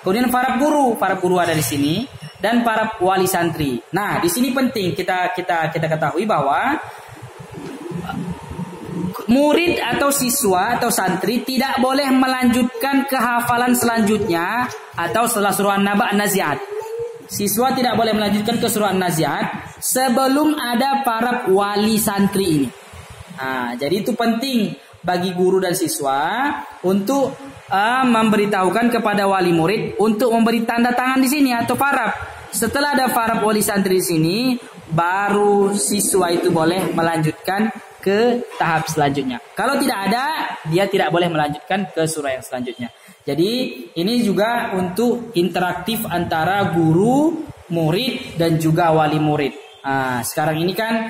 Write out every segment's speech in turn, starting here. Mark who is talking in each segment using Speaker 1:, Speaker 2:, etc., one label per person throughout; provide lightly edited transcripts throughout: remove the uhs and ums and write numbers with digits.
Speaker 1: Kemudian para guru ada di sini dan para wali santri. Nah, di sini penting kita ketahui bahwa murid atau siswa atau santri tidak boleh melanjutkan ke hafalan selanjutnya atau setelah surah An-Naba An-Nazi'at. Siswa tidak boleh melanjutkan ke surah An-Nazi'at sebelum ada para wali santri ini. Nah, jadi itu penting bagi guru dan siswa untuk memberitahukan kepada wali murid untuk memberi tanda tangan di sini atau farab. Setelah ada farab wali santri di sini, baru siswa itu boleh melanjutkan ke tahap selanjutnya. Kalau tidak ada, dia tidak boleh melanjutkan ke surah yang selanjutnya. Jadi ini juga untuk interaktif antara guru, murid dan juga wali murid. Sekarang ini kan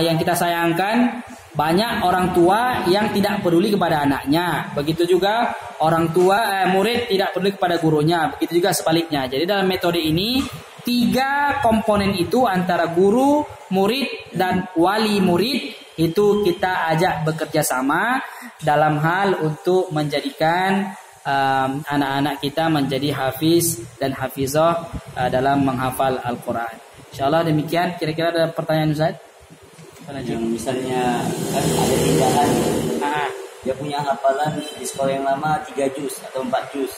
Speaker 1: yang kita sayangkan banyak orang tua yang tidak peduli kepada anaknya. Begitu juga orang tua murid tidak peduli kepada gurunya. Begitu juga sebaliknya. Jadi dalam metode ini 3 komponen itu antara guru, murid dan wali murid itu kita ajak bekerja sama dalam hal untuk menjadikan anak-anak kita menjadi hafiz dan hafizah dalam menghafal Al-Quran. Insyaallah demikian. Kira-kira ada pertanyaan Ustaz?
Speaker 2: Yang misalnya kan ada tindakan dia punya hafalan di sekolah yang lama 3 juz atau 4 juz,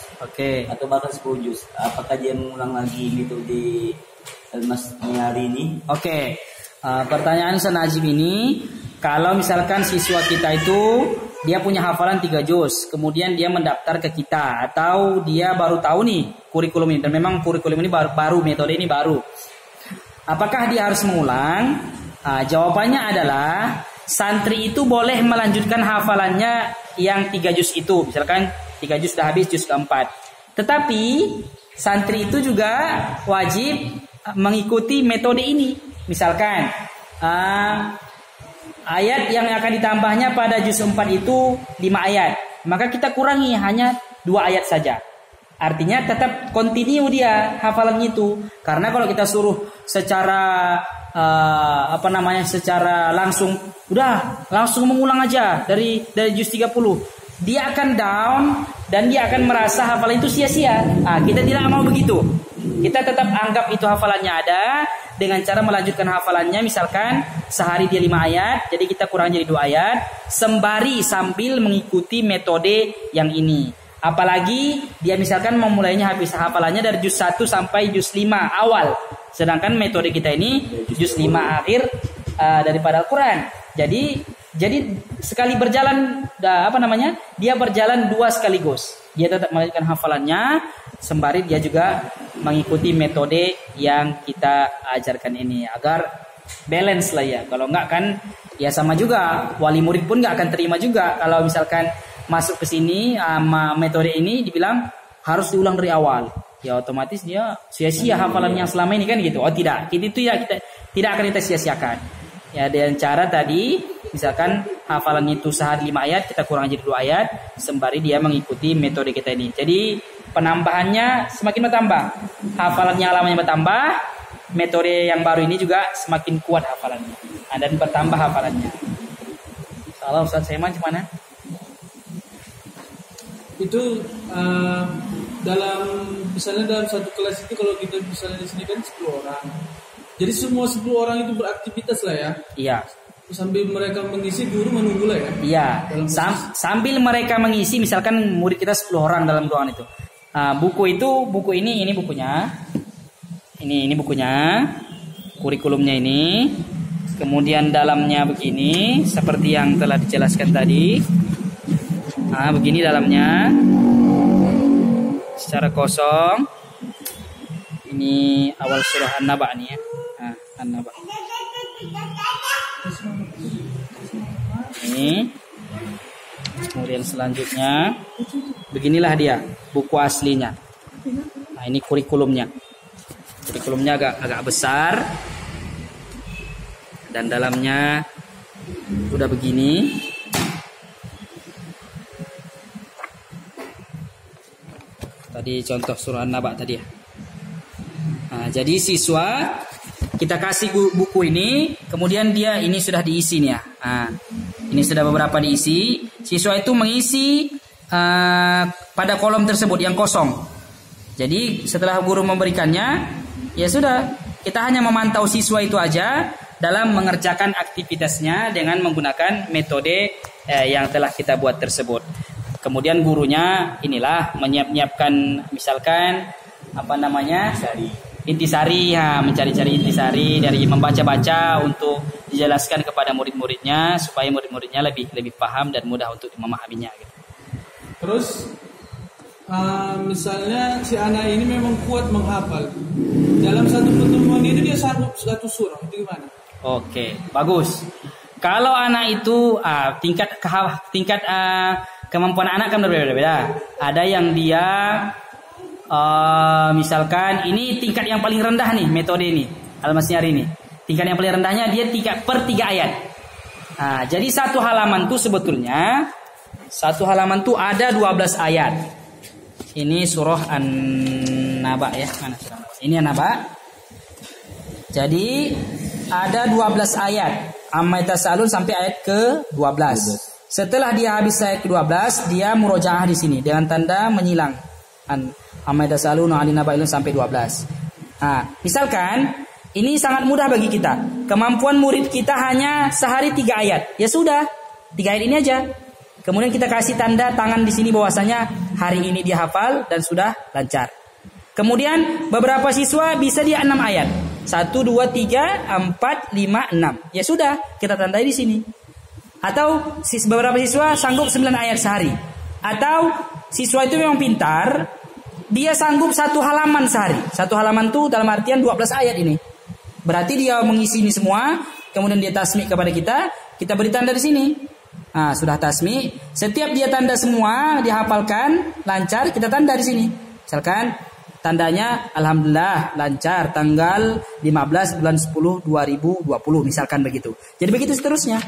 Speaker 2: atau bahkan 10 juz, apakah dia mengulang lagi metode Al-Masnya hari ini?
Speaker 1: Pertanyaan Ustaz Najib ini, kalau misalkan siswa kita itu dia punya hafalan 3 juz, kemudian dia mendaftar ke kita atau dia baru tahu nih kurikulum ini, dan memang kurikulum ini baru metode ini baru, apakah dia harus mengulang? Jawabannya adalah santri itu boleh melanjutkan hafalannya yang 3 juz itu. Misalkan 3 juz sudah habis, juz keempat. Tetapi santri itu juga wajib mengikuti metode ini. Misalkan ayat yang akan ditambahnya pada juz 4 itu 5 ayat. Maka kita kurangi hanya 2 ayat saja. Artinya tetap continue dia hafalannya itu. Karena kalau kita suruh secara secara langsung mengulang aja dari juz 30, dia akan down dan dia akan merasa hafalan itu sia-sia. Kita tidak mau begitu. Kita tetap anggap itu hafalannya ada dengan cara melanjutkan hafalannya. Misalkan sehari dia 5 ayat, jadi kita kurang jadi 2 ayat sembari sambil mengikuti metode yang ini. Apalagi dia misalkan memulainya habis hafalannya dari juz 1 sampai juz 5 awal. Sedangkan metode kita ini juz 5 akhir daripada Al-Quran. Jadi sekali berjalan dia berjalan 2 sekaligus. Dia tetap melanjutkan hafalannya sembari dia juga mengikuti metode yang kita ajarkan ini agar balance lah ya. Kalau enggak kan ya sama juga, wali murid pun enggak akan terima juga kalau misalkan masuk ke sini metode ini dibilang harus diulang dari awal. Ya otomatis dia sia-sia hafalan yang selama ini kan gitu. Tidak. Itu kita tidak akan kita sia-siakan. Ya dengan cara tadi misalkan hafalannya itu sehari 5 ayat, kita kurang jadi 2 ayat sembari dia mengikuti metode kita ini. Jadi penambahannya semakin bertambah. Hafalannya lamanya bertambah, metode yang baru ini juga semakin kuat hafalannya. Dan bertambah hafalannya. Salah Ustaz Saiman gimana?
Speaker 3: Itu misalnya dalam satu kelas itu kalau kita misalnya di sini kan 10 orang. Jadi semua 10 orang itu beraktivitas lah ya. Iya. Sambil mereka mengisi, guru menunggu lah ya.
Speaker 1: Iya. Sambil mereka mengisi, misalkan murid kita 10 orang dalam ruangan itu. Buku ini bukunya. Ini bukunya. Kurikulumnya ini. Kemudian dalamnya begini, seperti yang telah dijelaskan tadi. Begini dalamnya. Secara kosong. Ini awal surah An-Naba nih ya. An-Naba. Ini. Kemudian selanjutnya beginilah dia buku aslinya. Ini kurikulumnya. Kurikulumnya agak besar. Dan dalamnya udah begini. Tadi contoh surah An-Naba tadi ya. Jadi siswa kita kasih buku ini, kemudian dia ini sudah diisi nih ya. Ini sudah beberapa diisi. Siswa itu mengisi pada kolom tersebut yang kosong. Jadi setelah guru memberikannya, ya sudah, kita hanya memantau siswa itu aja dalam mengerjakan aktivitasnya dengan menggunakan metode yang telah kita buat tersebut. Kemudian gurunya inilah menyiapkan misalkan intisari, ya, mencari-cari intisari dari membaca-baca untuk dijelaskan kepada murid-muridnya supaya murid-muridnya lebih paham dan mudah untuk memahaminya gitu.
Speaker 3: Terus misalnya si anak ini memang kuat menghafal. Dalam satu pertemuan ini dia sanggup satu surah, itu gimana? Oke,
Speaker 1: bagus. Kalau anak itu tingkat kemampuan anak kan berbeda-beda. Ada yang dia misalkan ini tingkat yang paling rendah nih metode ini Al-Masyari ini. Tingkat yang paling rendahnya dia 3 per 3 ayat. Jadi satu halaman tuh sebetulnya ada 12 ayat. Ini surah An-Naba ya. Mana surah An-Naba? Ini An-Naba. Jadi ada 12 ayat. Amma Yatasalun sampai ayat ke-12. Setelah dia habis ayat ke-12, dia murojaah di sini dengan tanda menyilang. Amma Yatasalun 'anil naba'il sampai 12. Misalkan ini sangat mudah bagi kita. Kemampuan murid kita hanya sehari 3 ayat. Ya sudah, 3 ayat ini aja. Kemudian kita kasih tanda tangan di sini bahwasanya hari ini dia hafal dan sudah lancar. Kemudian beberapa siswa bisa dia 6 ayat. 1, 2, 3, 4, 5, 6. Ya sudah, kita tandai di sini. Atau beberapa siswa sanggup 9 ayat sehari. Atau siswa itu memang pintar, dia sanggup 1 halaman sehari. 1 halaman itu dalam artian 12 ayat ini. Berarti dia mengisi ini semua, kemudian dia tasmi' kepada kita beri tanda di sini. Sudah tasmi', setiap dia tanda semua, dia hafalkan, lancar, kita tanda di sini. Misalkan tandanya alhamdulillah lancar tanggal 15 bulan 10 2020 misalkan begitu. Jadi begitu seterusnya.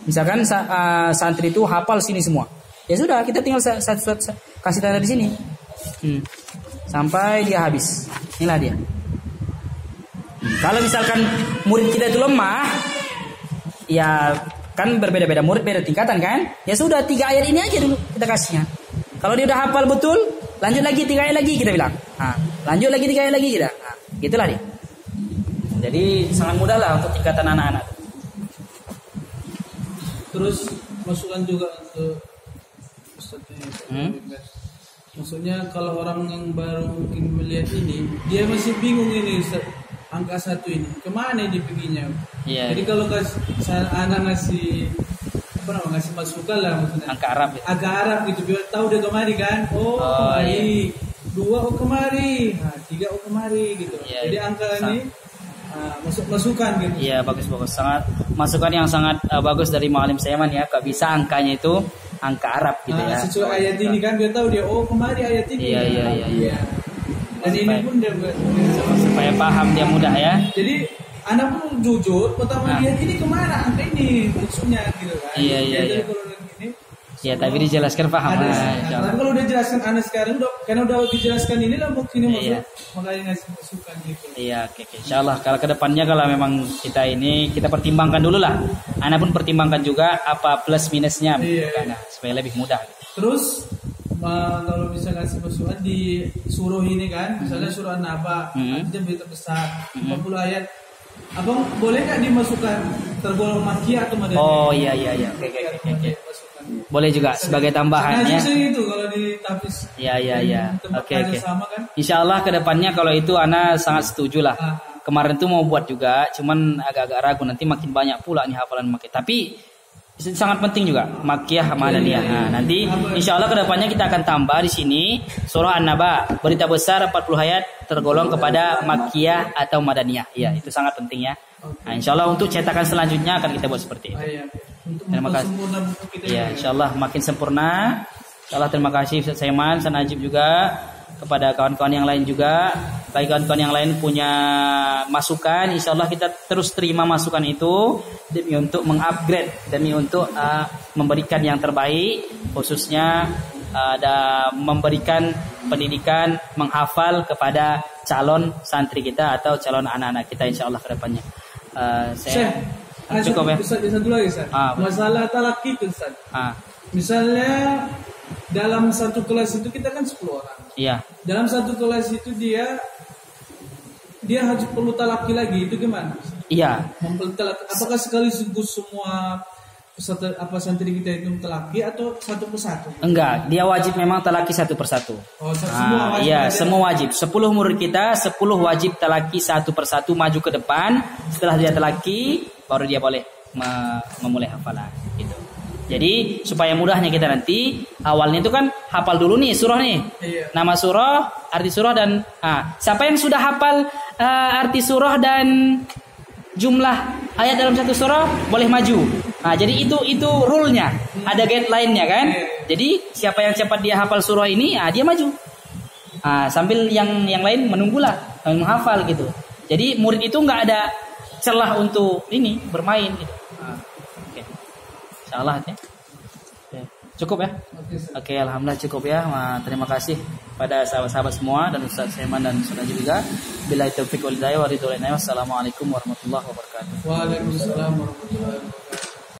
Speaker 1: Misalkan santri itu hafal sini semua. Ya sudah, kita tinggal kasih tanda di sini. Sampai dia habis. Inilah dia. Kalau misalkan murid kita itu lemah, ya kan berbeda-beda murid, beda tingkatan kan? Ya sudah, 3 ayat ini aja dulu kita kasihnya. Kalau dia udah hafal betul, lanjut lagi 3 ayat lagi kita bilang. Lanjut lagi 3 ayat lagi kita. Gitulah dia. Jadi sangat mudah lah untuk tingkatan anak-anak.
Speaker 3: Terus masukan juga untuk Ustaz maksudnya kalau orang yang baru mungkin melihat ini, dia masih bingung ini Ustaz, angka 1 ini kemana dia perginya? Jadi kalau anak ngasih ngasih masukan lah maksudnya
Speaker 1: angka Arab
Speaker 3: gitu biar tahu dia kemari kan. Kemari 2 kemari, 3 kemari gitu. Jadi angka ini masukan gitu.
Speaker 1: Iya, bagus, sangat masukan yang sangat bagus dari Muallim Saiman ya. Kok bisa angkanya itu angka Arab gitu ya.
Speaker 3: Sesuai ayat ini kan dia tahu dia kemari ayat ini.
Speaker 1: Iya.
Speaker 3: Dan ini pun dia
Speaker 1: supaya paham dia mudah ya.
Speaker 3: Jadi anak pun jujur pertama lihat ini kemana angka ini maksudnya gitu kan.
Speaker 1: Iya. Ya, tapi dijelaskan paham.
Speaker 3: Tapi kalau udah jelaskan anak sekarang karena udah dijelaskan ini lah mungkin maksudnya makanya ngasih masukan gitu.
Speaker 1: Iya, oke. Insyaallah kalau kedepannya kalau memang kita pertimbangkan dulu lah. Anak pun pertimbangkan juga apa plus minusnya karena supaya lebih mudah.
Speaker 3: Terus kalau bisa ngasih masukan di surah ini kan, misalnya surah An-Naba, artinya berita besar, 40 ayat. Abang boleh nggak dimasukkan tergolong makiyah atau madaniyah?
Speaker 1: Iya. Oke. Boleh juga sebagai tambahan ya.
Speaker 3: Itu kalau di tapis.
Speaker 1: Iya. Oke.
Speaker 3: Kan?
Speaker 1: Insyaallah kedepannya kalau itu Ana sangat setuju lah. Kemarin tuh mau buat juga, cuman agak-agak ragu nanti makin banyak pula nih hafalan makiyah. Tapi sangat penting juga makiyah madaniyah. Nanti insyaallah kedepannya kita akan tambah di sini surah An-Naba, berita besar 40 ayat tergolong kepada makiyah atau madaniyah. Iya, itu sangat penting ya. Insyaallah untuk cetakan selanjutnya akan kita buat seperti itu. Terima kasih. Ya, insyaallah makin sempurna. Insyaallah terima kasih Ustaz Saiman, Ustaz Najib juga, kepada kawan-kawan yang lain juga. Bagi kawan-kawan yang lain punya masukan, insyaallah kita terus terima masukan itu demi untuk mengupgrade, demi untuk memberikan yang terbaik, khususnya ada memberikan pendidikan menghafal kepada calon santri kita atau calon anak-anak kita insyaallah ke depannya.
Speaker 3: Cukup ya. Bisa dulu lagi, Ustaz. Masalah talaki itu, Ustaz. Misalnya dalam satu kelas itu kita kan 10 orang.
Speaker 1: Iya.
Speaker 3: Dalam satu kelas itu dia harus perlu talaki lagi, itu gimana?
Speaker 1: Iya.
Speaker 3: Apakah sekaligus semua santri kita itu talaki atau satu persatu?
Speaker 1: Enggak, dia wajib memang talaki satu persatu.
Speaker 3: Oh, semua wajib.
Speaker 1: Iya, semua wajib. 10 murid kita, 10 wajib talaki satu persatu maju ke depan. Setelah dia talaki, baru dia boleh memulai hafalan gitu. Jadi supaya mudahnya kita nanti awalnya itu kan hafal dulu nih surah nih.
Speaker 3: Iya.
Speaker 1: Nama surah, arti surah dan siapa yang sudah hafal arti surah dan jumlah ayat dalam satu surah boleh maju. Jadi itu rule-nya. Ada guideline-nya kan? Jadi siapa yang cepat dia hafal surah ini, dia maju. Sambil yang lain menunggulah menghafal gitu. Jadi murid itu nggak ada celah untuk ini bermain gitu. Oke. Insyaallah ya. Cukup ya? Oke, alhamdulillah cukup ya. Terima kasih pada sahabat-sahabat semua dan Ustaz Saiman dan Ustaz juga. Billahi taufiq wal hidayah wa ridho. Wassalamualaikum warahmatullahi wabarakatuh.
Speaker 3: Waalaikumsalam warahmatullahi wabarakatuh.